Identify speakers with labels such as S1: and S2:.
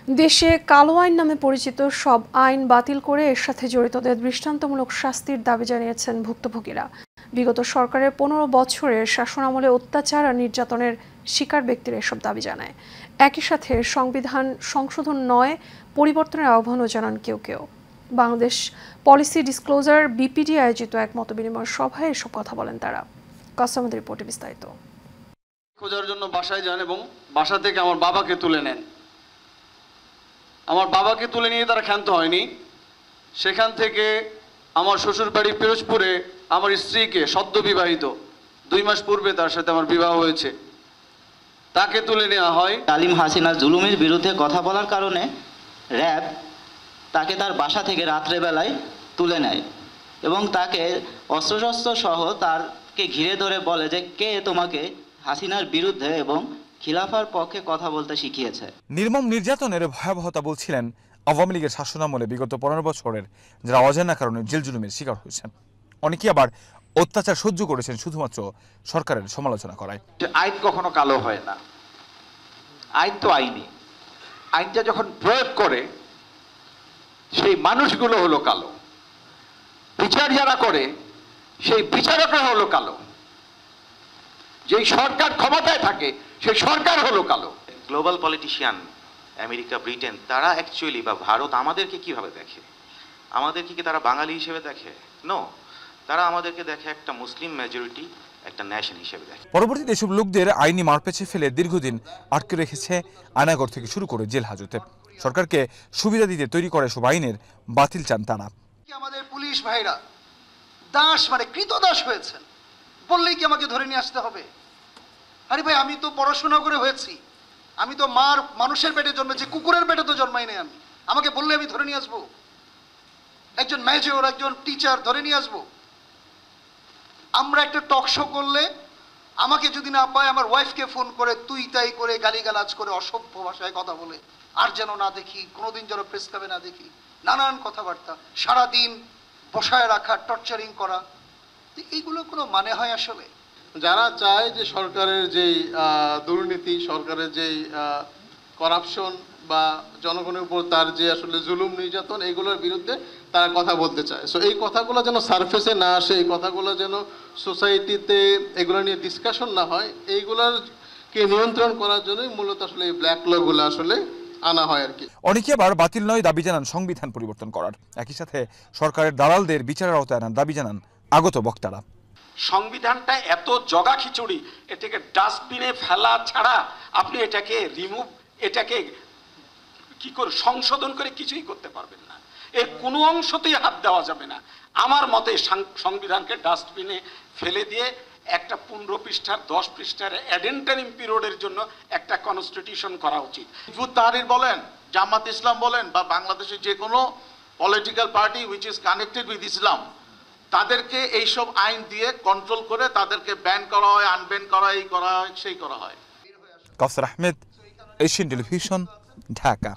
S1: দেশে কালো আইন নামে পরিচিত সব আইন বাতিল করে এর সাথে জড়িতদের দৃষ্টান্তমূলক শাস্তির দাবি জানিয়েছেন ভুক্তভোগীরা। বিগত সরকারের 15 বছরের শাসনামলে অত্যাচার আর নির্যাতনের শিকার ব্যক্তিরা এসব দাবি জানায়। একই সাথে সংবিধান সংশোধন নয়, পরিবর্তনের আহ্বানও জানান কেউ কেউ। বাংলাদেশ পলিসি ডিসক্লোজার বিপিডি আয়োজিত এক মতবিনিময় সভায় এসব কথা বলেন তারা। কাস্টমারদের রিপোর্টে বিস্তারিত।
S2: খোঁজার জন্য বাসায় যান এবং বাসা থেকে আমার বাবাকে তুলে নেন। আমার বাবাকে তুলে নিয়ে তারা ক্ষান্ত হয়নি। সেখান থেকে আমার শ্বশুর বাড়ি পিরোজপুরে আমার স্ত্রীকে সদ্য বিবাহিত 2 মাস পূর্বে তার সাথে আমার বিবাহ হয়েছে, তাকে তুলে নেওয়া হয়।
S3: তালিম হাসিনা জুলুমের বিরুদ্ধে কথা বলার কারণে র্যাব তাকে তার বাসা থেকে রাত্রেবেলায় তুলে নেয় এবং তাকে অস্ত্রশস্ত্র সহ তারকে ঘিরে ধরে বলে যে কে তোমাকে হাসিনার বিরুদ্ধে এবং খিলাফার পক্ষে কথা বলতে শিখিয়েছে।
S4: নির্মম নির্যাতনের ভয়াবহতা বলছিলেন আওয়ামী লীগের শাসনামলে বিগত 15 বছরের যারা অজানা কারণে জেল জুলুমের শিকার হয়েছেন। অনেকে আবার অত্যাচার সহ্য করেছেন শুধুমাত্র সরকারের সমালোচনা করায়।
S5: আইন কখনো কালো হয় না, আইন তো আইনই। আইনটা যখন প্রয়োগ করে সেই মানুষগুলো হলো কালো, বিচার যারা করে সেই বিচারকরা হলো কালো, যেই সরকার ক্ষমতায় থাকে সেই সরকার হলো কালো।
S6: গ্লোবাল পলিটিশিয়ান আমেরিকা, ব্রিটেন, তারা অ্যাকচুয়ালি বা ভারত আমাদেরকে কিভাবে দেখে? আমাদেরকে কি তারা বাঙালি হিসেবে দেখে? নো, তারা আমাদেরকে দেখে একটা মুসলিম মেজরিটি, একটা ন্যাশন হিসেবে দেখে।
S4: পরবর্তীতে এসব লোকদের আইনি মারপেঁচে ফেলে দীর্ঘদিন আটকে রেখেছে আয়নাঘর থেকে শুরু করে জেল হাজতে। সরকারকে সুবিধা দিতে তৈরি করে সব আইনের বাতিল চান তারা।
S7: আমাদের পুলিশ ভাইরা দাস মানে কৃতদাস হয়েছেন বললেই কি আমাকে ধরে নিয়ে আসতে হবে? আরে ভাই, আমি তো পড়াশোনা করে হয়েছি, আমি তো মানুষের পেটে জন্মেছি, কুকুরের পেটে তো জন্মাই নাই আমি। আমাকে বললে আমি ধরে নিয়ে আসবো? একজন মেজর, একজন টিচার ধরে নিয়ে আসবো? আমরা একটা টক শো করলে আমাকে যদি না পায় আমার ওয়াইফকে ফোন করে তুই তাই করে গালিগালাজ করে অসভ্য ভাষায় কথা বলে, আর যেন না দেখি, কোনোদিন যেন প্রেস ক্লাবে না দেখি, নানান কথাবার্তা, সারাদিন বসায় রাখা, টর্চারিং করা, এইগুলো কোনো মানে হয় আসলে?
S2: যারা চায় যে সরকারের যেই দুর্নীতি, সরকারের যেই করাপশন বা জনগণের উপর তার যে আসলে জুলুম নির্যাতন, এইগুলোর বিরুদ্ধে তারা কথা বলতে চায়। সো এই কথাগুলো যেন সারফেসে না আসে, এই কথাগুলো যেন সোসাইটিতে এগুলো নিয়ে ডিসকাশন না হয়, এইগুলোকে নিয়ন্ত্রণ করার জন্যই মূলত আসলে এই ব্ল্যাক লগুলো আসলে আনা হয় আর কি।
S4: অনেকে আবার বাতিল নয় দাবি জানান সংবিধান পরিবর্তন করার। একই সাথে সরকারের দালালদের বিচারের আওতায় আনার দাবি জানান আগত বক্তারা।
S5: সংবিধানটা এত জগা খিচুড়ি, এটাকে ডাস্টবিনে ফেলা ছাড়া আপনি এটাকে এটাকে কি করে সংশোধন করে কিছুই করতে পারবেন না। এর কোনো অংশতেই হাত দেওয়া যাবে না। আমার মতে সংবিধানকে ডাস্টবিনে ফেলে দিয়ে একটা 15 পৃষ্ঠার 10 পৃষ্ঠার অ্যাডেন্টারিম পিরিয়ডের জন্য একটা কনস্টিটিউশন করা উচিত।
S8: হিজবুত তাহরির বলেন, জামাত ইসলাম বলেন, বা বাংলাদেশের যে কোনো political party which is connected with Islam, তাদেরকে এইসব আইন দিয়ে কন্ট্রোল করে তাদেরকে ব্যান করা হয়, আনব্যান করা, এই করা হয়, সেই করা হয়।
S4: কাউসার আহমেদ, এশিয়ান টেলিভিশন, ঢাকা।